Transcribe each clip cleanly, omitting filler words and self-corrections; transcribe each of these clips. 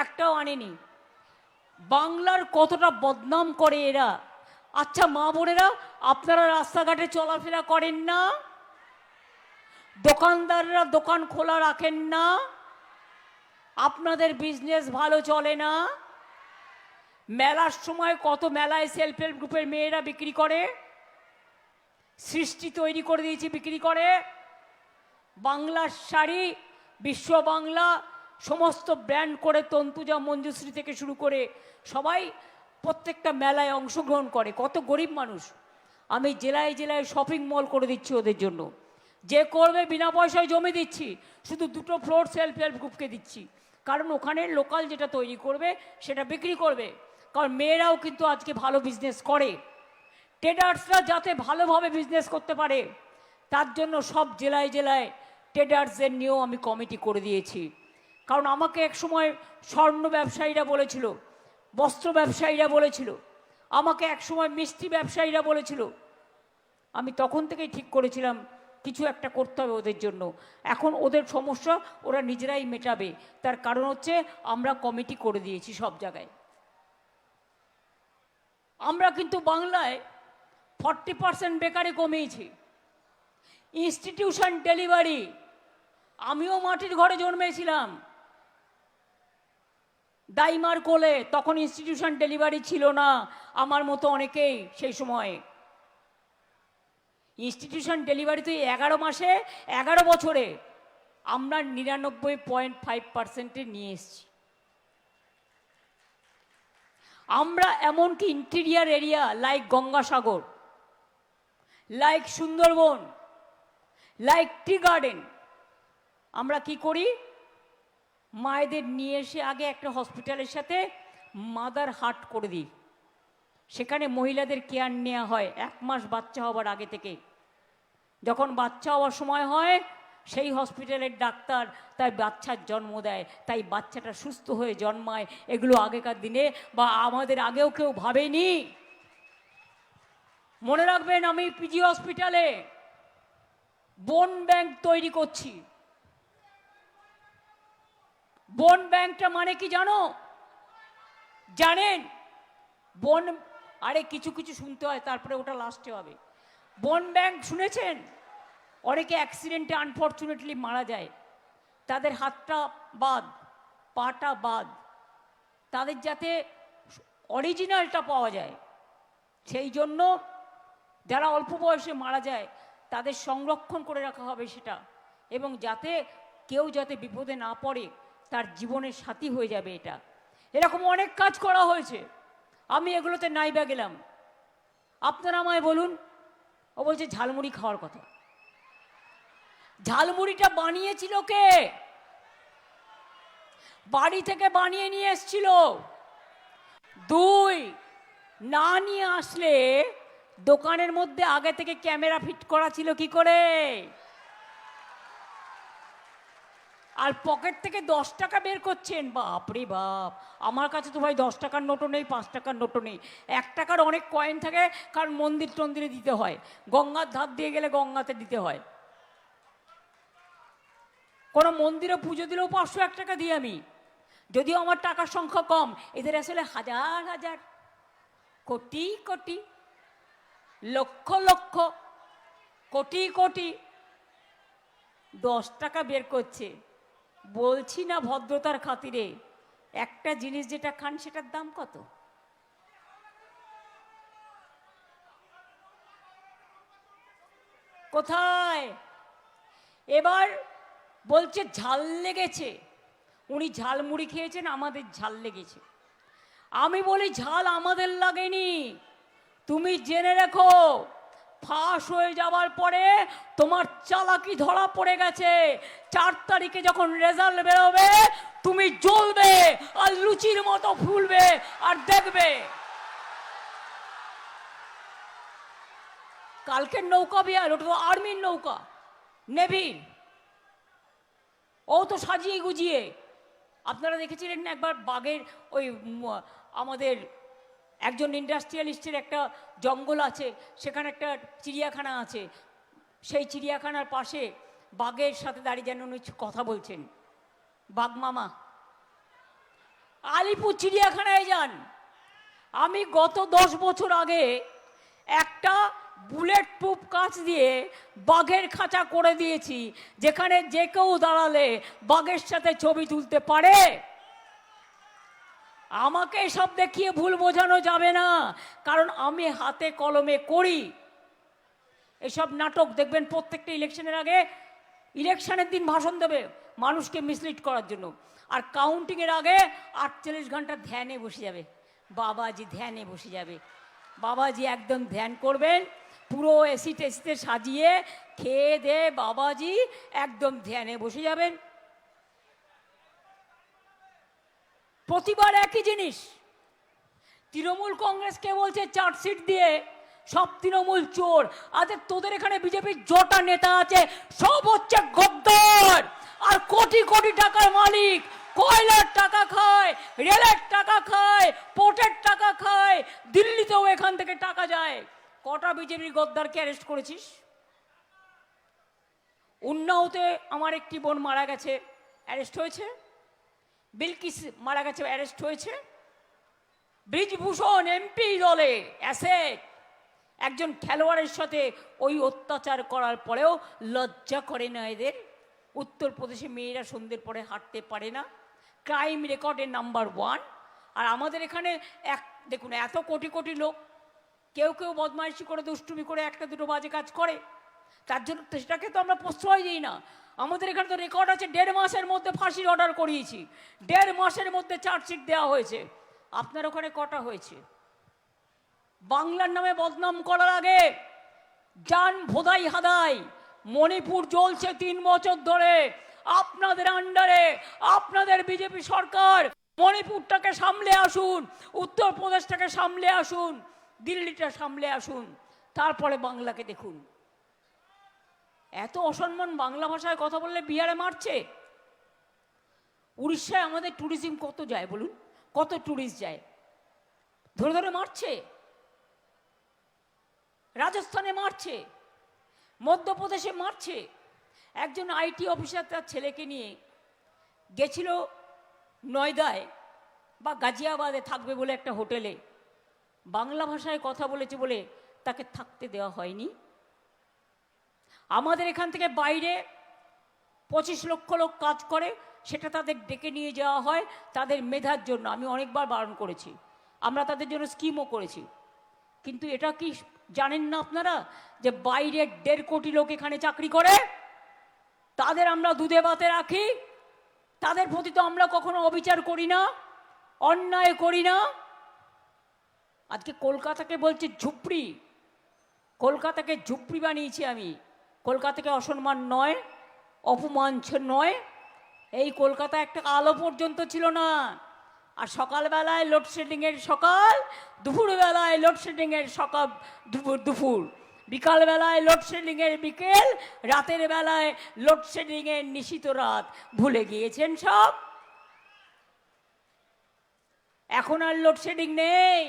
একটাও আনেনি। বাংলার কতটা বদনাম করে এরা। আচ্ছা মা বোনেরা, আপনারা রাস্তাঘাটে চলাফেরা করেন না? দোকানদাররা দোকান খোলা রাখেন না? আপনাদের বিজনেস ভালো চলে না? মেলার সময় কত মেলায় সেলফ হেল্প গ্রুপের মেয়েরা বিক্রি করে, সৃষ্টি তৈরি করে দিয়েছে বিক্রি করে। বাংলার শাড়ি, বিশ্ব বাংলা, সমস্ত ব্র্যান্ড করে তন্তুজা মঞ্জুশ্রী থেকে শুরু করে সবাই প্রত্যেকটা মেলায় অংশগ্রহণ করে। কত গরিব মানুষ। আমি জেলায় জেলায় শপিং মল করে দিচ্ছি ওদের জন্য। যে করবে বিনা পয়সায় জমি দিচ্ছি, শুধু 2টো ফ্লোর সেলফ হেল্প গ্রুপকে দিচ্ছি, কারণ ওখানে লোকাল যেটা তৈরি করবে সেটা বিক্রি করবে। কারণ মেয়েরাও কিন্তু আজকে ভালো বিজনেস করে। ট্রেডার্সরা যাতে ভালোভাবে বিজনেস করতে পারে তার জন্য সব জেলায় জেলায় ট্রেডার্সদের নিয়েও আমি কমিটি করে দিয়েছি। কারণ আমাকে এক সময় স্বর্ণ ব্যবসায়ীরা বলেছিল, বস্ত্র ব্যবসায়ীরা বলেছিল, আমাকে এক সময় মিষ্টি ব্যবসায়ীরা বলেছিল। আমি তখন থেকেই ঠিক করেছিলাম কিছু একটা করতে হবে ওদের জন্য। এখন ওদের সমস্যা ওরা নিজেরাই মেটাবে। তার কারণ হচ্ছে আমরা কমিটি করে দিয়েছি সব জায়গায়। আমরা কিন্তু বাংলায় 40% বেকারি কমিয়েছি। ইনস্টিটিউশন ডেলিভারি, আমিও মাটির ঘরে জন্মেছিলাম, দাইমার কোলে। তখন ইনস্টিটিউশন ডেলিভারি ছিল না, আমার মতো অনেকেই সেই সময়। ইনস্টিটিউশন ডেলিভারি তো 11 মাসে 11 বছরে আমরা 99.5%-এ নিয়ে এসেছি। আমরা এমনকি interior area like Gangasagar, like Sundarban, like tea garden, আমরা কি করি, মায়েদের নিয়ে এসে আগে একটা হসপিটালের সাথে মাদার হাট করে দিই। সেখানে মহিলাদের কেয়ার নেওয়া হয় 1 মাস বাচ্চা হওয়ার আগে থেকে। যখন বাচ্চা হওয়ার সময় হয় সেই হসপিটালের ডাক্তার তাই বাচ্চার জন্ম দেয়, তাই বাচ্চাটা সুস্থ হয়ে জন্মায়। এগুলো আগেকার দিনে বা আমাদের আগেও কেউ ভাবেনি। মনে রাখবেন, আমি পিজি হসপিটালে বোন ব্যাংক তৈরি করছি। বোন ব্যাংকটা মানে কি জানো? জানেন? বোন, আরে কিছু কিছু শুনতে হয় তারপরে ওটা লাস্টে হবে। বোন ব্যাংক শুনেছেন? অনেকে অ্যাক্সিডেন্টে আনফর্চুনেটলি মারা যায়, তাদের হাতটা বাদ, পাটা বাদ, তাদের যাতে অরিজিনালটা পাওয়া যায় সেই জন্য যারা অল্প বয়সে মারা যায় তাদের সংরক্ষণ করে রাখা হবে সেটা, এবং যাতে কেউ যাতে বিপদে না পড়ে, তার জীবনের সাথী হয়ে যাবে এটা। এরকম অনেক কাজ করা হয়েছে, আমি এগুলোতে নাইবা গেলাম। আপনারা আমায় বলুন, ও বলছে ঝালমুড়ি খাওয়ার কথা। ঝালমুড়িটা বানিয়েছিল কে? বাড়ি থেকে বানিয়ে নিয়ে এসছিল। 2, না নিয়ে আসলে দোকানের মধ্যে আগে থেকে ক্যামেরা ফিট করা ছিল কি করে? আর পকেট থেকে 10 টাকা বের করছেন। বাপরে বাপ, আমার কাছে তো ভাই 10 টাকার নোটও নেই, 5 টাকার নোটও নেই। 1 টাকার অনেক কয়েন থাকে, কারণ মন্দির টন্দিরে দিতে হয়, গঙ্গার ধার দিয়ে গেলে গঙ্গাতে দিতে হয়। কোনো মন্দিরে পুজো দিলেও 501 টাকা দিই আমি, যদিও আমার টাকার সংখ্যা কম। এদের আসলে হাজার হাজার, কোটি কোটি, লক্ষ লক্ষ, কোটি কোটি। 10 টাকা বের করছে। বলছি না ভদ্রতার খাতিরে, একটা জিনিস যেটা খান সেটার দাম কত? কোথায়? এবার বলছে ঝাল লেগেছে। উনি ঝালমুড়ি খেয়েছেন, আমাদের ঝাল লেগেছে। আমি বলি ঝাল আমাদের লাগেনি। তুমি জেনে রেখো, ফাঁস হয়ে যাওয়ার পরে তোমার চালাকি ধরা পড়ে গেছে। 4 তারিখে যখন রেজাল্ট বেরোবে তুমি জ্বলবে আর লুচির মতো ফুলবে আর দেখবে। কালকের নৌকা বিহার, ওটা তো আর্মির নৌকা, নেভির। ও তো সাজিয়ে গুজিয়ে, আপনারা দেখেছিলেন না একবার বাঘের ওই আমাদের একজন ইন্ডাস্ট্রিয়ালিস্টের একটা জঙ্গল আছে, সেখানে একটা চিড়িয়াখানা আছে, সেই চিড়িয়াখানার পাশে বাঘের সাথে দাঁড়িয়ে যেন উনি কথা বলছেন, বাঘ মামা আলিপুর চিড়িয়াখানায় যান। আমি গত 10 বছর আগে একটা বুলেট প্রুফ কাঁচ দিয়ে বাঘের খাঁচা করে দিয়েছি, যেখানে যে কেউ দাঁড়ালে বাঘের সাথে ছবি তুলতে পারে। আমাকে এসব দেখিয়ে ভুল বোঝানো যাবে না, কারণ আমি হাতে কলমে করি। এসব নাটক দেখবেন প্রত্যেকটা ইলেকশনের আগে, ইলেকশনের দিন ভাষণ দেবে মানুষকে মিসলিড করার জন্য, আর কাউন্টিংয়ের আগে 48 ঘন্টা ধ্যানে বসে যাবে। বাবাজি ধ্যানে বসে যাবে, বাবাজি একদম ধ্যান করবেন, পুরো এসি টেসিতে সাজিয়ে খেয়ে দে বাবাজি একদম ধ্যানে বসে যাবেন। প্রতিবার একই জিনিস। তৃণমূল কংগ্রেসকে বলছে চার্জশিট দিয়ে সব তৃণমূল চোর। আজ তোদের এখানে বিজেপির জটা নেতা আছে, সব হচ্ছে গদ্দার আর কোটি কোটি টাকার মালিক। কয়লার টাকা খায়, রেলের টাকা খায়, পোর্টের টাকা খায়, দিল্লিতেও এখান থেকে টাকা যায়। কটা বিজেপির গদ্দারকে অ্যারেস্ট করেছিস? উন্নাওতে আমার একটি বোন মারা গেছে, অ্যারেস্ট হয়েছে। বিলকিস মারা গেছে, অ্যারেস্ট হয়েছে। ব্রিজভূষণ এমপি দলে অ্যাসেট, একজন খেলোয়াড়ের সাথে ওই অত্যাচার করার পরেও লজ্জা করে না এদের? উত্তরপ্রদেশে মেয়েরা সন্ধ্যের পরে হাঁটতে পারে না, ক্রাইম রেকর্ডের নাম্বার 1। আর আমাদের এখানে দেখুন, এত কোটি কোটি লোক, কেউ কেউ বদমাইশি করে দুষ্টুমি করে একটা দুটো বাজে কাজ করে, তার জন্য সেটাকে তো আমরা প্রশ্রয় দিই না। আমাদের এখানে তো রেকর্ড আছে, 1.5 মাসের মধ্যে ফাঁসির অর্ডার করিয়েছি, 1.5 মাসের মধ্যে চার্জশিট দেওয়া হয়েছে। আপনার ওখানে কটা হয়েছে? বাংলার নামে বদনাম করার আগে যান ভোদাই হাদাই। মণিপুর জ্বলছে 3 বছর ধরে আপনাদের আন্ডারে, আপনাদের বিজেপি সরকার। মণিপুরটাকে সামলে আসুন, উত্তরপ্রদেশটাকে সামলে আসুন, দিল্লিটা সামলে আসুন, তারপরে বাংলাকে দেখুন। এত অসম্মান বাংলা ভাষায় কথা বললে বিহারে মারছে। উড়িষ্যায় আমাদের ট্যুরিজম কত যায় বলুন, কত ট্যুরিস্ট যায়, ধরে ধরে মারছে। রাজস্থানে মারছে, মধ্যপ্রদেশে মারছে। একজন আইটি অফিসার তার ছেলেকে নিয়ে গেছিল নয়দায় বা গাজিয়াবাদে থাকবে বলে একটা হোটেলে, বাংলা ভাষায় কথা বলেছে বলে তাকে থাকতে দেওয়া হয়নি। আমাদের এখান থেকে বাইরে 25 লক্ষ লোক কাজ করে, সেটা তাদের ডেকে নিয়ে যাওয়া হয় তাদের মেধার জন্য। আমি অনেকবার বারণ করেছি, আমরা তাদের জন্য স্কিমও করেছি। কিন্তু এটা কি জানেন না আপনারা যে বাইরে 1.5 কোটি লোক এখানে চাকরি করে, তাদের আমরা দুধে ভাতে রাখি, তাদের প্রতি তো আমরা কখনো অবিচার করি না, অন্যায় করি না। আজকে কলকাতাকে বলছে ঝুপড়ি, কলকাতাকে ঝুপড়ি বানিয়েছি আমি। কলকাতাকে অসম্মান নয়, অপমান নয়। এই কলকাতা একটা আলো পর্যন্ত ছিল না, আর সকালবেলায় লোডশেডিংয়ের সকাল, দুপুরবেলায় লোডশেডিংয়ের সকাল দুপুর, বিকালবেলায় লোডশেডিংয়ের বিকেল, রাতের বেলায় লোডশেডিংয়ের নিশিত রাত। ভুলে গিয়েছেন সব? এখন আর লোডশেডিং নেই।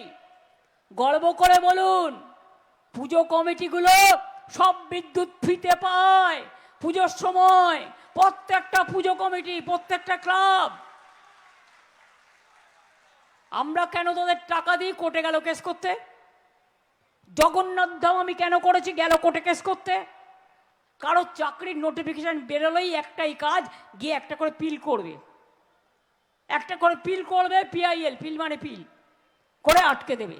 গর্ব করে বলুন, পুজো কমিটিগুলো সব বিদ্যুৎ ফ্রিতে পায় পুজোর সময়, প্রত্যেকটা পুজো কমিটি, প্রত্যেকটা ক্লাব। আমরা কেন তাদের টাকা দিই কোর্টে গেল কেস করতে? জগন্নাথ ধাম আমি কেন করেছি, গেল কোর্টে কেস করতে? কারো চাকরির নোটিফিকেশন বেরোলেই একটাই কাজ, গিয়ে একটা করে পিল করবে, একটা করে পিল করবে, PIL, পিল মানে পিল করে আটকে দেবে।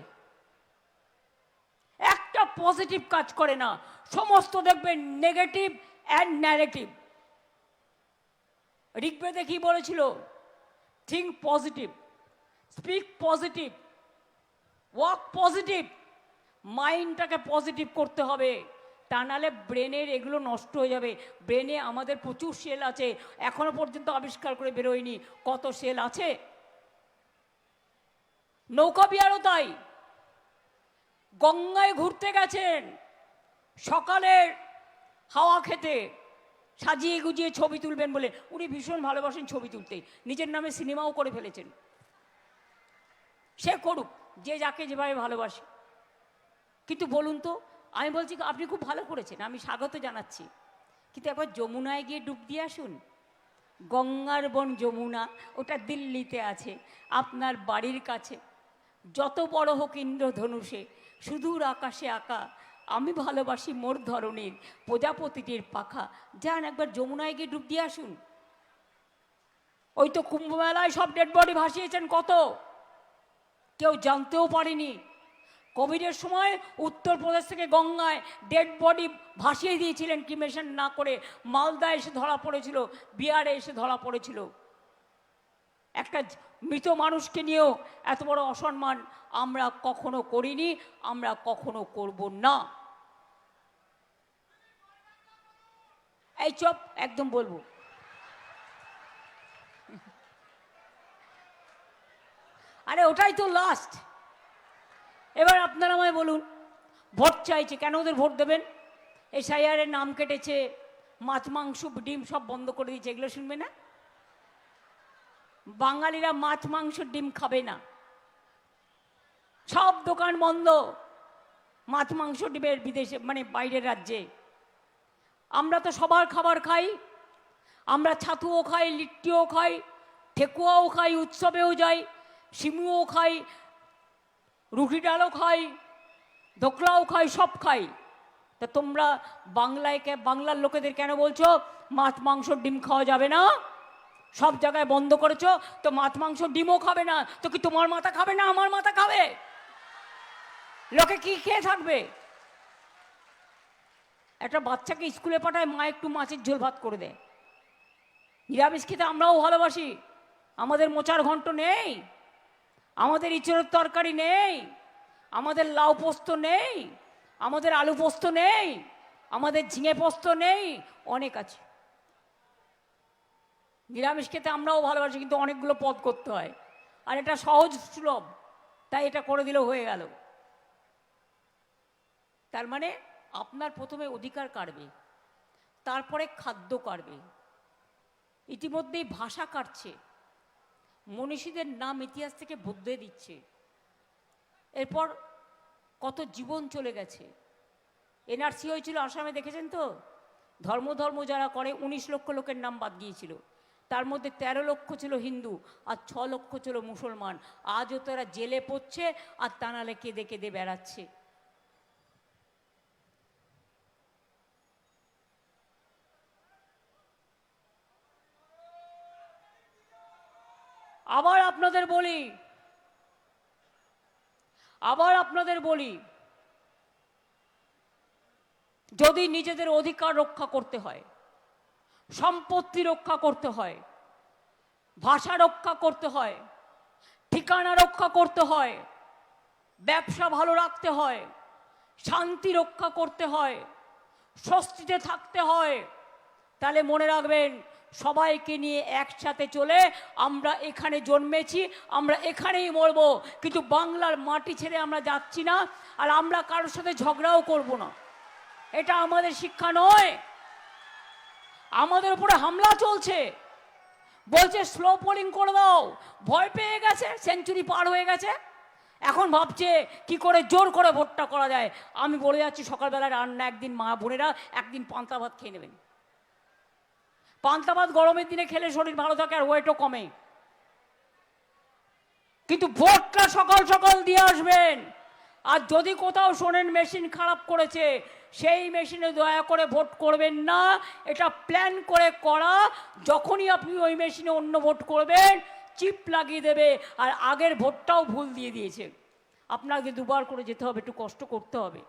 একটা পজিটিভ কাজ করে না, সমস্ত দেখবেন নেগেটিভ অ্যান্ড ন্যারেটিভ। ঋগ্বেদে কি বলেছিল? Think positive, speak positive, work positive. মাইন্ডটাকে পজিটিভ করতে হবে, তা নাহলে ব্রেনের এগুলো নষ্ট হয়ে যাবে। ব্রেনে আমাদের প্রচুর সেল আছে, এখনো পর্যন্ত আবিষ্কার করে বেরোয়নি কত সেল আছে। নৌকা বিহারও তাই, গঙ্গায় ঘুরতে গেছেন, সকালের হাওয়া খেতে, সাজিয়ে গুজিয়ে ছবি তুলবেন বলে। উনি ভীষণ ভালোবাসেন ছবি তুলতে, নিজের নামে সিনেমাও করে ফেলেছেন। সে করুক, যে যাকে যেভাবে ভালোবাসে। কিন্তু বলুন তো, আমি বলছি আপনি খুব ভালো করেছেন, আমি স্বাগত জানাচ্ছি, কিন্তু একবার যমুনায় গিয়ে ডুব দিয়ে আসুন, গঙ্গার বোন যমুনা, ওটা দিল্লিতে আছে, আপনার বাড়ির কাছে। যত বড় হোক ইন্দ্রধনুষে, সুদূর আকাশে আঁকা, আমি ভালোবাসি মোর ধরনের প্রজাপতিটির পাখা। যান একবার যমুনায় গিয়ে ডুব দিয়ে আসুন। ওই তো কুম্ভ মেলায় সব ডেড বডি ভাসিয়েছেন কত, কেউ জানতেও পারেনি। কোভিডের সময় উত্তরপ্রদেশ থেকে গঙ্গায় ডেড বডি ভাসিয়ে দিয়েছিলেন ক্রিমেশন না করে। মালদা এসে ধরা পড়েছিল, বিহারে এসে ধরা পড়েছিল। একটা মৃত মানুষকে নিয়েও এত বড় অসম্মান আমরা কখনো করিনি, আমরা কখনো করব না। এই চপ একদম বলবো। আরে ওটাই তো লাস্ট। এবার আপনারা আমায় বলুন, ভোট চাইছে কেন, ওদের ভোট দেবেন? এসআইআরের নাম কেটেছে, মাছ মাংস ডিম সব বন্ধ করে দিয়েছে, এগুলো শুনবে না? বাঙালিরা মাছ মাংস ডিম খাবে না, সব দোকান বন্ধ মাছ মাংস ডিমের, বিদেশে মানে বাইরের রাজ্যে। আমরা তো সবার খাবার খাই, আমরা ছাতুও খাই, লিট্টিও খাই, ঠেকুয়াও খাই, উৎসবেও যাই, সিমুও খাই, রুটি ডালও খাই, ধোকলাও খাই, সব খাই। তা তোমরা বাংলার লোকেদের কেন বলছো মাছ মাংস ডিম খাওয়া যাবে না? সব জায়গায় বন্ধ করেছো, তো মাছ মাংস ডিমও খাবে না, তো কি তোমার মাথা খাবে না আমার মাথা খাবে? লোকে কি খেয়ে থাকবে? একটা বাচ্চাকে স্কুলে পাঠায়, মা একটু মাছের ঝোল ভাত করে দেয়। নিরামিষ খেতে আমরাও ভালোবাসি, আমাদের মোচার ঘন্ট নেই, আমাদের ইঁচড়ের তরকারি নেই, আমাদের লাউ পোস্ত নেই, আমাদের আলু পোস্ত নেই, আমাদের ঝিঙে পোস্ত নেই, অনেক আছে। নিরামিষ খেতে আমরাও ভালোবাসি, কিন্তু অনেকগুলো পদ করতে হয়, আর এটা সহজ সুলভ, তাই এটা করে দিলেও হয়ে গেল। তার মানে আপনার প্রথমে অধিকার কাটবে, তারপরে খাদ্য কাটবে, ইতিমধ্যেই ভাষা কাটছে, মনীষীদের নাম ইতিহাস থেকে বদলে দিচ্ছে। এরপর কত জীবন চলে গেছে। এনআরসি হয়েছিল আসামে, দেখেছেন তো? ধর্ম যারা করে 19 লক্ষ লোকের নাম বাদ গিয়েছিল, তার মধ্যে 13 লক্ষ ছিল হিন্দু আর 6 লক্ষ ছিল মুসলমান। আজও তারা জেলে পড়ছে আর তা নাহলে কেঁদে কেঁদে বেড়াচ্ছে। আবার আপনাদের বলি, যদি নিজেদের অধিকার রক্ষা করতে হয়, সম্পত্তি রক্ষা করতে হয়, ভাষা রক্ষা করতে হয়, ঠিকানা রক্ষা করতে হয়, ব্যবসা ভালো রাখতে হয়, শান্তি রক্ষা করতে হয়, স্বস্তিতে থাকতে হয়, তাহলে মনে রাখবেন সবাইকে নিয়ে একসাথে চলে আমরা এখানে জন্মেছি, আমরা এখানেই মরব, কিন্তু বাংলার মাটি ছেড়ে আমরা যাচ্ছি না, আর আমরা কারোর সাথে ঝগড়াও করব না। এটা আমাদের শিক্ষা নয়। আমাদের উপরে হামলা চলছে, বলছে স্লো পোলিং করে দাও, ভয় পেয়ে গেছে, সেঞ্চুরি পার হয়ে গেছে, এখন ভাবছে কি করে জোর করে ভোটটা করা যায়। আমি বলে যাচ্ছি, সকালবেলা রান্না একদিন মা বোনেরা একদিন পান্তা ভাত খেয়ে নেবেন। পান্তা ভাত গরমের দিনে খেলে শরীর ভালো থাকে আর ওয়েটও কমে, কিন্তু ভোটটা সকাল সকাল দিয়ে আসবেন। আর যদি কোথাও শোনেন মেশিন খারাপ করেছে, সেই মেশিনে দয়া করে ভোট করবেন না, এটা প্ল্যান করে করা। যখনই আপনি ওই মেশিনে অন্য ভোট করবেন, চিপ লাগিয়ে দেবে, আর আগের ভোটটাও ভুল দিয়ে দিয়েছে। আপনাকে দুবার করে যেতে হবে, একটু কষ্ট করতে হবে।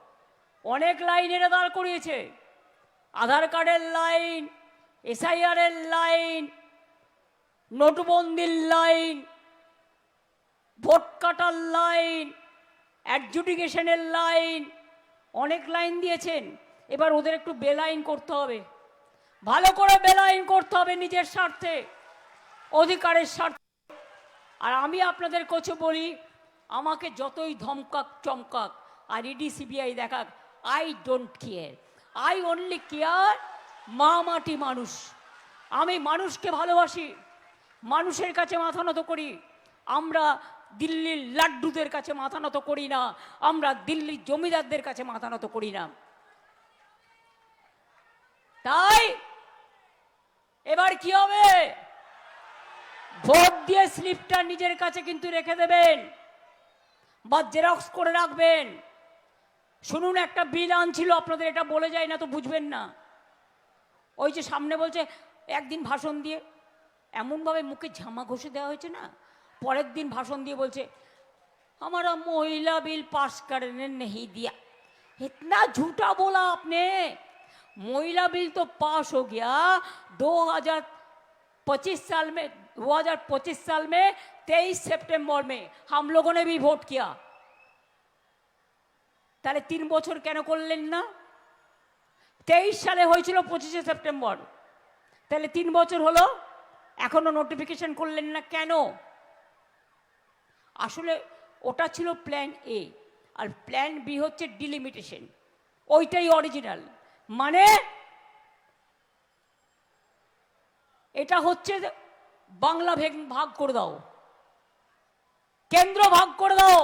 অনেক লাইনের দাঁড় করিয়েছে, আধার কার্ডের লাইন, এসআইআরের লাইন, নোটবন্দির লাইন, ভোট কাটার লাইন, অ্যাডজুডিকেশনের লাইন, অনেক লাইন দিয়েছেন। এবার ওদের একটু বেলাইন করতে হবে, ভালো করে বেলাইন করতে হবে নিজের স্বার্থে, অধিকারের স্বার্থে। আর আমি আপনাদের কাছে বলি, আমাকে যতই ধমকাক চমকাক আর ইডি সিবিআই দেখাক, I don't care. I only care মা মাটি মানুষ। আমি মানুষকে ভালোবাসি, মানুষের কাছে মাথা নত করি। আমরা দিল্লির লাড্ডুদের কাছে মাথা নত করি না, আমরা দিল্লির জমিদারদের কাছে মাথা নত করি না। তাই এবার কি হবে? ভোট দিয়ে স্লিপটা নিজের কাছে কিন্তু রেখে দেবেন বা জেরক্স করে রাখবেন। শুনুন, একটা বিল আনছিল আপনাদের, এটা বলে যায় না তো বুঝবেন না। ওই যে সামনে বলছে, একদিন ভাষণ দিয়ে এমনভাবে মুখে ঝামা ঘষে দেওয়া হয়েছে না, পরের দিন ভাষণ দিয়ে বলছে हमारा महिला बिल पास करने नहीं दिया। इतना झूठा बोला आपने। महिला बिल तो पास हो गया 2025 साल में, 2025 साल में 23 सितंबर में हम लोगों ने भी वोट किया। তাহলে 3 বছর কেন করলেন না? 23 সালে হয়েছিল 25শে সেপ্টেম্বর, তাহলে 3 বছর হলো, এখনো নোটিফিকেশন করলেন না কেন? আসলে ওটা ছিল প্ল্যান এ, আর প্ল্যান বি হচ্ছে ডিলিমিটেশন। ওইটাই অরিজিনাল। মানে এটা হচ্ছে বাংলা ভাগ করে দাও, কেন্দ্র ভাগ করে দাও,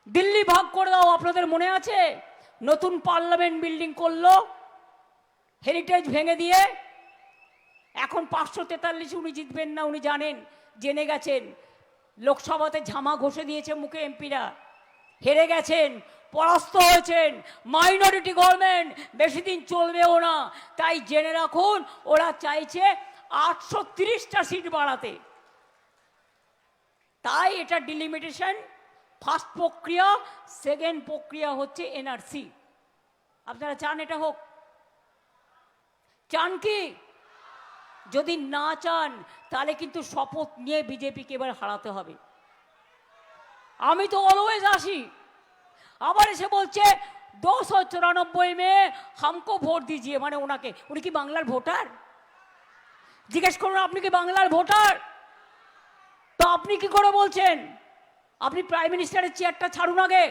দিল্লি ভাগ করে দাও। আপনাদের মনে আছে নতুন পার্লামেন্ট বিল্ডিং করলো হেরিটেজ ভেঙে দিয়ে, এখন 543 উনি জিতবেন না, উনি জানেন, জেনে গেছেন। লোকসভাতে ঝামা ঘষে দিয়েছে মুখে এমপিরা, হেরে গেছেন, পরাস্ত হয়েছেন। মাইনরিটি গভর্নমেন্ট বেশি দিন চলবেও না, তাই জেনে রাখুন ওরা চাইছে 830টা সিট বাড়াতে। তাই এটা ডিলিমিটেশন ফার্স্ট প্রক্রিয়া, সেকেন্ড প্রক্রিয়া হচ্ছে এনআরসি। আপনারা চান এটা হোক? চান কি? যদি না চান তাহলে কিন্তু শপথ নিয়ে বিজেপিকে এবার হারাতে হবে। আমি তো অলওয়েজ আসি, আবার এসে বলছে 294 মে হামকো ভোট দিজিয়ে, মানে ওনাকে। উনি কি বাংলার ভোটার? জিজ্ঞেস করুন, আপনি কি বাংলার ভোটার? তো আপনি কি করে বলছেন? আপনি প্রাইম মিনিস্টারের চেয়ারটা ছাড়ুন, আগে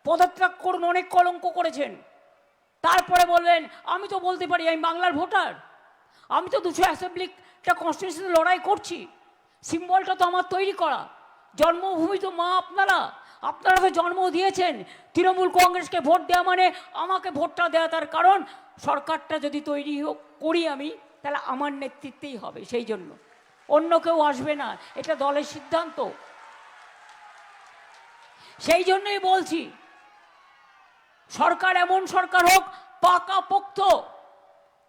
পদত্যাগ করুন, অনেক কলঙ্ক করেছেন, তারপরে বলবেন আমি তো বলতে পারি আমি বাংলার ভোটার। আমি তো 200 অ্যাসেম্বলিটা কনস্টিটিউশনে লড়াই করছি, সিম্বলটা তো আমার তৈরি করা, জন্মভূমি তো মা আপনারা, আপনারা তো জন্ম দিয়েছেন। তৃণমূল কংগ্রেসকে ভোট দেওয়া মানে আমাকে ভোটটা দেওয়া, তার কারণ সরকারটা যদি তৈরি করি আমি, তাহলে আমার নেতৃত্বেই হবে, সেই জন্য অন্য কেউ আসবে না, এটা দলের সিদ্ধান্ত। সেই জন্যই বলছি সরকার এমন সরকার হোক পাকাপোক্ত,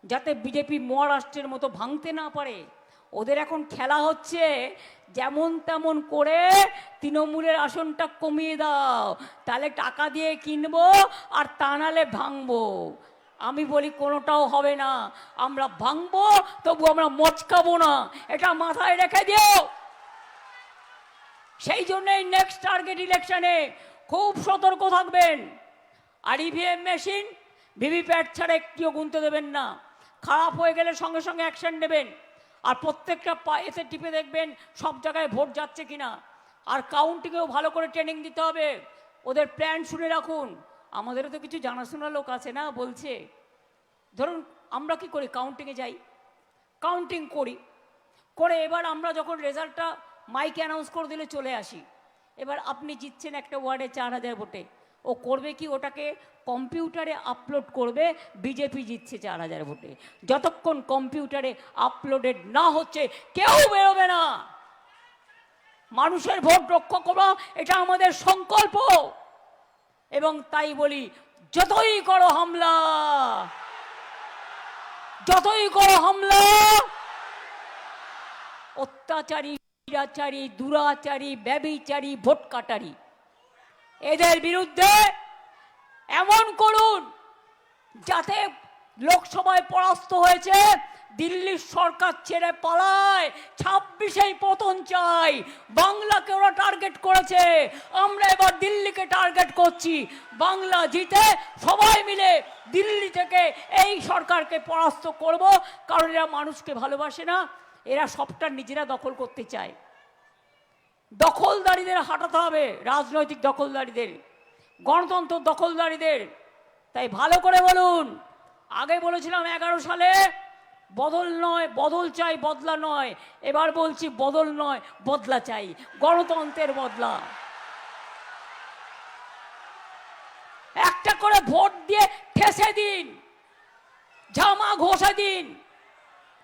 যাতে বিজেপি মহারাষ্ট্রের মতো ভাঙতে না পারে। ওদের এখন খেলা হচ্ছে যেমন তেমন করে তৃণমূলের আসনটা কমিয়ে দাও, তাহলে টাকা দিয়ে কিনবো, আর তা নাহলে ভাঙবো। আমি বলি কোনোটাও হবে না, আমরা ভাঙবো তবু আমরা মচকাবো না, এটা মাথায় রেখে দিও। সেই জন্যই নেক্সট টার্গেট ইলেকশনে খুব সতর্ক থাকবেন। আর ইভিএম মেশিন, ভিভিপ্যাট ছাড়া একটিও গুনতে দেবেন না। খারাপ হয়ে গেলে সঙ্গে সঙ্গে অ্যাকশন নেবেন। আর প্রত্যেকটা এতে টিপে দেখবেন সব জায়গায় ভোট যাচ্ছে কিনা। আর কাউন্টিংয়েও ভালো করে ট্রেনিং দিতে হবে। ওদের প্ল্যান শুনে রাখুন। আমাদেরও তো কিছু জানাশোনা লোক আছে না, বলছে ধরুন আমরা কি করি, কাউন্টিংয়ে যাই, কাউন্টিং করি, করে এবার আমরা যখন রেজাল্টটা মাইকে অ্যানাউন্স করে দিলে চলে আসি। এবার আপনি জিতছেন একটা ওয়ার্ডে 4000 ভোটে, ও করবে কি, ওটাকে কম্পিউটারে আপলোড করবে বিজেপি জিতছে 4000 ভোটে। যতক্ষণ কম্পিউটারে আপলোডেড না হচ্ছে কেউ বেরোবে না। মানুষের ভোট রক্ষা করা এটা আমাদের সংকল্প। এবং তাই বলি, যতই করো হামলা, যতই করো হামলা, অত্যাচারী, নিরাচারী, দুরাচারী, ব্যভিচারী, ভোট কাটারি, এদের বিরুদ্ধে এমন করুন যাতে লোকসভায় পরাস্ত হয়েছে, দিল্লির সরকার ছেড়ে পালায়, 26-এই পতন চাই। বাংলাকে ওরা টার্গেট করেছে, আমরা এবার দিল্লিকে টার্গেট করছি। বাংলা জিতে সবাই মিলে দিল্লি থেকে এই সরকারকে পরাস্ত করব, কারণ এরা মানুষকে ভালোবাসে না, এরা সবটা নিজেরা দখল করতে চায়। দখলদারিদের হাঁটাতে হবে, রাজনৈতিক দখলদারিদের, গণতন্ত্র দখলদারিদের। তাই ভালো করে বলুন। আগে বলেছিলাম 11 সালে বদল নয়, বদল চাই, বদলা নয়। এবার বলছি বদল নয়, বদলা চাই, গণতন্ত্রের বদলা। একটা করে ভোট দিয়ে ঠেসে দিন, জামা ঘষে দিন,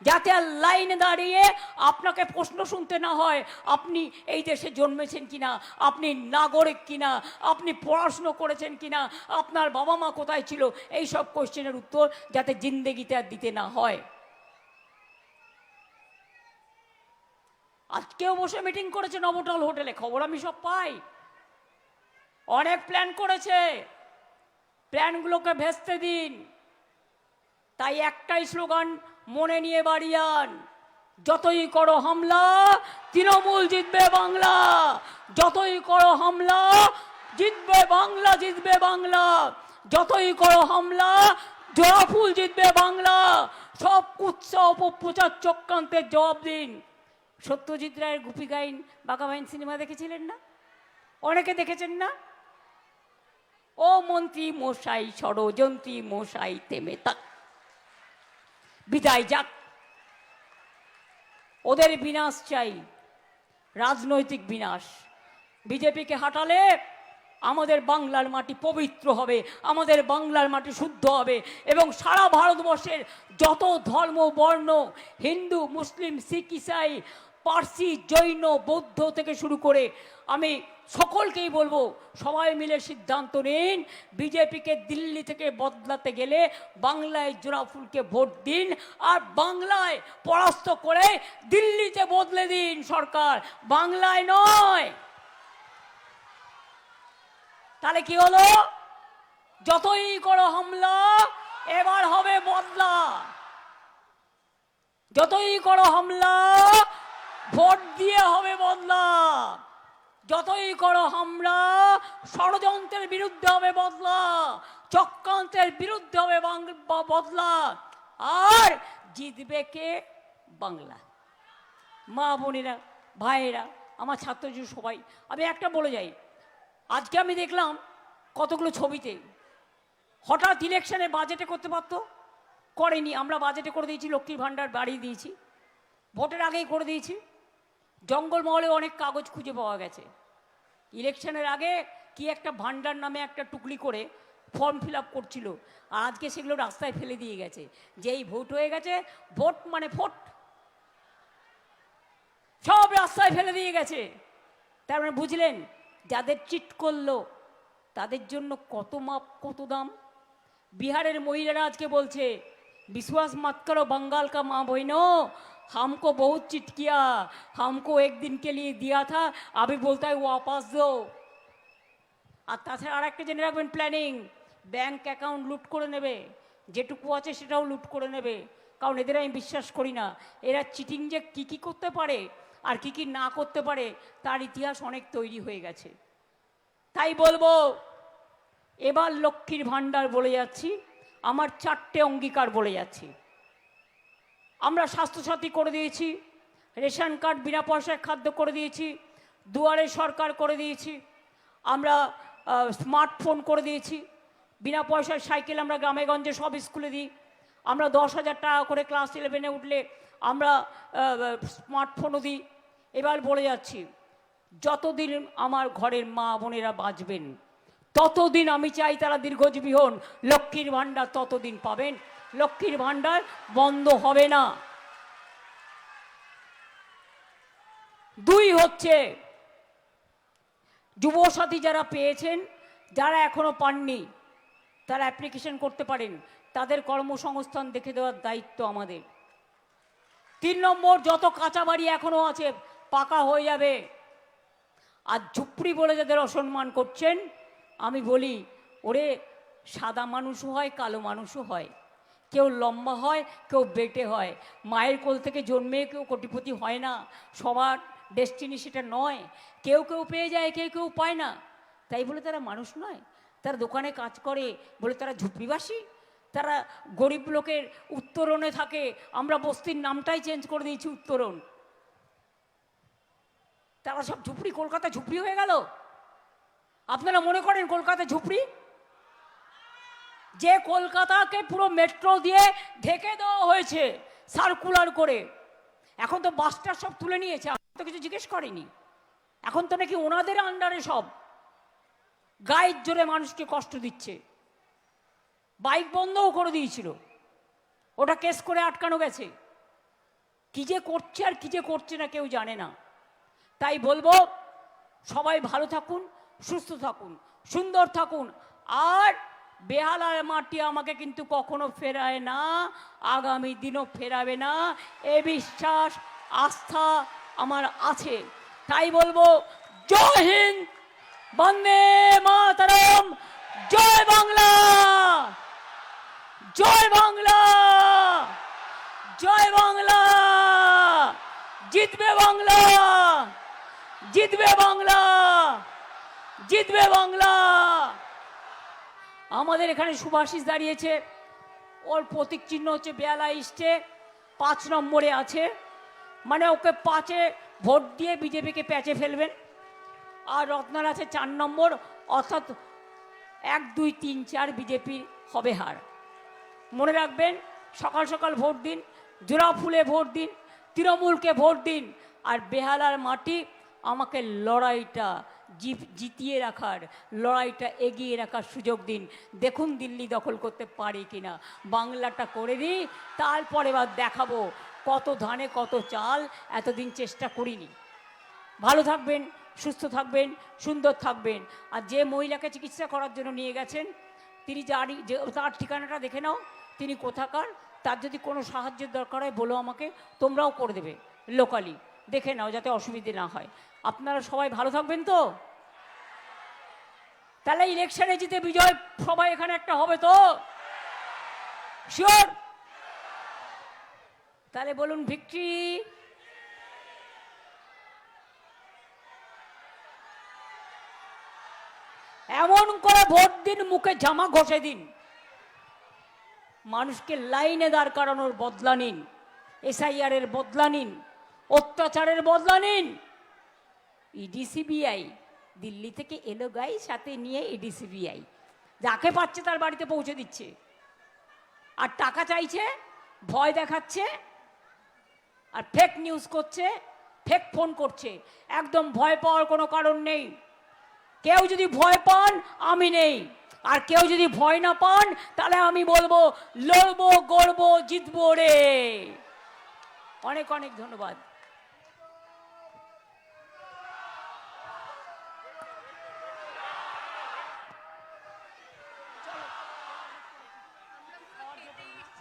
যাতে আর লাইনে দাঁড়িয়ে আপনাকে প্রশ্ন শুনতে না হয় আপনি এই দেশে জন্মেছেন কিনা, আপনি নাগরিক কিনা, আপনি পড়াশুনো করেছেন কিনা, আপনার বাবা মা কোথায় ছিল, এই সব কোশ্চেনের উত্তর যাতে জিন্দেগিতে আর দিতে না হয়। আজকেও বসে মিটিং করেছে নবটল হোটেলে, খবর আমি সব পাই। অনেক প্ল্যান করেছে, প্ল্যানগুলোকে ভেস্তে দিন। তাই একটাই স্লোগান মনে নিয়ে বাড়ি যান, যতই করো হামলা তৃণমূল জিতবে বাংলা, যতই করো হামলা জিতবে বাংলা, জিতবে বাংলা, যতই করো হামলা জোড়াফুল জিতবে বাংলা। সব কুৎসা অপপ্রচার চক্রান্তের জবাব দিন। সত্যজিৎ রায়ের গুপি গাইন বাঘা বাইন সিনেমা দেখেছিলেন না? অনেকে দেখেছেন না? ও মন্ত্রী মশাই ষড়যন্ত্রী মশাই থেমে থাক, বিদায় যাক, ওদের বিনাশ চাই, রাজনৈতিক বিনাশ। বিজেপিকে হাঁটালে আমাদের বাংলার মাটি পবিত্র হবে, আমাদের বাংলার মাটি শুদ্ধ হবে, এবং সারা ভারতবর্ষের যত ধর্ম বর্ণ, হিন্দু মুসলিম শিখ ইসাই পার্সি জৈন বৌদ্ধ থেকে শুরু করে আমি সকলকেই বলবো, সবাই মিলে সিদ্ধান্ত নিন, বিজেপিকে দিল্লি থেকে বদলাতে গেলে বাংলায় জোড়াফুলকে ভোট দিন, আর বাংলায় পরাস্ত করে দিল্লিতে বদলে দিন সরকার, বাংলায় নয়। তাহলে কি হলো? যতই করো হামলা এবার হবে বদলা, যতই করো হামলা ভোট দিয়ে হবে বদলা, যতই করো হামলা ষড়যন্ত্রের বিরুদ্ধে হবে বদলা, চক্রান্তের বিরুদ্ধে হবে বদলা, আর জিতবে কে? বাংলা। মা বোনেরা ভাইয়েরা আমার ছাত্রছাত্রী সবাই, আমি একটা বলে যাই, আজকে আমি দেখলাম কতগুলো ছবিতে হঠাৎ ইলেকশনে বাজেটে করতে পারতো, করেনি। আমরা বাজেটে করে দিয়েছি, লক্ষ্মীর ভাণ্ডার বাড়িয়ে দিয়েছি, ভোটের আগেই করে দিয়েছি। জঙ্গলমহলে অনেক কাগজ খুঁজে পাওয়া গেছে, ইলেকশনের আগে কি একটা ভাণ্ডার নামে একটা টুকলি করে ফর্ম ফিল আপ করছিল, আর আজকে সেগুলো রাস্তায় ফেলে দিয়ে গেছে। যেই ভোট হয়ে গেছে, ভোট মানে ভোট, সব রাস্তায় ফেলে দিয়ে গেছে। তার মানে বুঝলেন যাদের চিট করলো তাদের জন্য কত মাপ কত দাম। বিহারের মহিলারা আজকে বলছে, विश्वास मत करो बंगाल का माँ बहनों, हमको बहुत चिट किया, हमको एक दिन के लिए दिया था, अभी बोलता है वापस दो। আর তাছাড়া আর একটা জেনে রাখবেন প্ল্যানিং, ব্যাংক অ্যাকাউন্ট লুট করে নেবে, যেটুকু আছে সেটাও লুট করে নেবে। কারণ এদের আমি বিশ্বাস করি না, এরা চিটিং যে কী কী করতে পারে আর কি কি না করতে পারে তার ইতিহাস অনেক তৈরি হয়ে গেছে। তাই বলবো, এবার লক্ষ্মীর ভাণ্ডার বলে যাচ্ছি, আমার 4টে অঙ্গীকার বলে যাচ্ছি। আমরা স্বাস্থ্যসাথী করে দিয়েছি, রেশন কার্ড বিনা পয়সায় খাদ্য করে দিয়েছি, দুয়ারে সরকার করে দিয়েছি, আমরা স্মার্টফোন করে দিয়েছি, বিনা পয়সায় সাইকেল আমরা গ্রামে গঞ্জে সব স্কুলে দিই, আমরা 10,000 টাকা করে ক্লাস 11-এ উঠলে আমরা স্মার্টফোনও দিই। এবার বলে যাচ্ছি, যতদিন আমার ঘরের মা বোনেরা বাঁচবেন ততদিন আমি চাই তারা দীর্ঘজীবী হন, লক্ষ্মীর ভাণ্ডার ততদিন পাবেন, লক্ষ্মীর ভাণ্ডার বন্ধ হবে না। 2 হচ্ছে, যুবসাথী যারা পেয়েছেন, যারা এখনো পাননি তারা অ্যাপ্লিকেশন করতে পারেন, তাদের কর্মসংস্থান দেখে দেওয়ার দায়িত্ব আমাদের। 3 নম্বর, যত কাঁচা বাড়ি এখনো আছে পাকা হয়ে যাবে। আর ঝুপড়ি বলে যাদের অসম্মান করছেন, আমি বলি, ওরে সাদা মানুষও হয় কালো মানুষও হয়, কেউ লম্বা হয় কেউ বেটে হয়, মায়ের কোল থেকে জন্মে কেউ কোটিপতি হয় না, সবার ডেস্টিনি সেটা নয়, কেউ কেউ পেয়ে যায় কেউ কেউ পায় না। তাই বলে তারা মানুষ নয়, তারা দোকানে কাজ করে বলে তারা ঝুপড়িবাসী, তারা গরিব লোকের উত্তরণে থাকে, আমরা বস্তির নামটাই চেঞ্জ করে দিয়েছি উত্তরণ। তারা সব ঝুপড়ি, কলকাতা ঝুপড়ি হয়ে গেল। আপনারা মনে করেন কলকাতা ঝুপড়ি? যে কলকাতাকে পুরো মেট্রো দিয়ে ঢেকে দেওয়া হয়েছে সার্কুলার করে, এখন তো বাসটা সব তুলে নিয়েছে, আমি তো কিছু জিজ্ঞেস করিনি, এখন তো নাকি ওনাদের আন্ডারে সব, গায়ের জোরে মানুষকে কষ্ট দিচ্ছে, বাইক বন্ধও করে দিয়েছিল, ওটা কেস করে আটকানো গেছে। কি যে করছে আর কি যে করছে না কেউ জানে না। তাই বলবো সবাই ভালো থাকুন, সুস্থ থাকুন, সুন্দর থাকুন। আর বেহালার মাটি আমাকে কিন্তু কখনো ফেরায় না, আগামী দিনও ফেরাবে না, এ বিশ্বাস আস্থা আমার আছে। তাই বলবো জয় হিন্দ, বন্দে মাতরম, জয় বাংলা, জয় বাংলা, জয় বাংলা, জিতবে বাংলা, জিতবে বাংলা, জিতবে বাংলা। আমাদের এখানে সুভাষিস দাঁড়িয়েছে, ওর প্রতীক চিহ্ন হচ্ছে বেহালা ইস্টে 5 নম্বরে আছে, মানে ওকে 5-এ ভোট দিয়ে বিজেপিকে প্যাচে ফেলবেন। আর রত্নার আছে 4 নম্বর, অর্থাৎ 1, 2, 3, 4 বিজেপি হবে হার। মনে রাখবেন, সকাল সকাল ভোট দিন, জোড়া ফুলে ভোট দিন, তৃণমূলকে ভোট দিন। আর বেহালার মাটি আমাকে লড়াইটা জিতিয়ে রাখার, লড়াইটা এগিয়ে রাখার সুযোগ দিন। দেখুন দিল্লি দখল করতে পারি কিনা, বাংলাটা করে দিই, তারপরে এবার দেখাবো কত ধানে কত চাল, এতদিন চেষ্টা করিনি। ভালো থাকবেন, সুস্থ থাকবেন, সুন্দর থাকবেন। আর যে মহিলাকে চিকিৎসা করার জন্য নিয়ে গেছেন, তিনি তার ঠিকানাটা দেখে নাও, তিনি কোথাকার। তার যদি কোনো সাহায্যের দরকার হয় বলো আমাকে, তোমরাও করে দেবে লোকালি, দেখে নাও যাতে অসুবিধে না হয়। আপনারা সবাই ভালো থাকবেন তো? তাহলে ইলেকশনে জিতে বিজয় সবাই এখানে একটা হবে তো? শিওর? তাহলে বলুন ভিক্টরি। এমন করে ভোট দিন, মুখে জামা ঘষে দিন, মানুষকে লাইনে দাঁড় করানোর বদলা নিন, SIR এর বদলা নিন, অত্যাচারের বদলা নিন। ED-CBI দিল্লি থেকে এলো গাই, সাথে নিয়ে ED-CBI যাকে পাচ্ছে তার বাড়িতে পৌঁছে দিচ্ছে। আর টাকা চাইছে, ভয় দেখাচ্ছে, আর ফেক নিউজ করছে, ফেক ফোন করছে। একদম ভয় পাওয়ার কোনো কারণ নেই। কেউ যদি ভয় পান, আমি নেই। আর কেউ যদি ভয় না পান, তাহলে আমি বলবো লড়বো, গড়বো, জিতবো রে। অনেক অনেক ধন্যবাদ।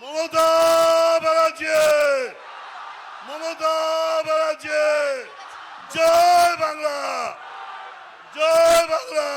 মমতা ব্যানার্জি, মমতা ব্যানার্জি, জয় বাংলা, জয় বাংলা।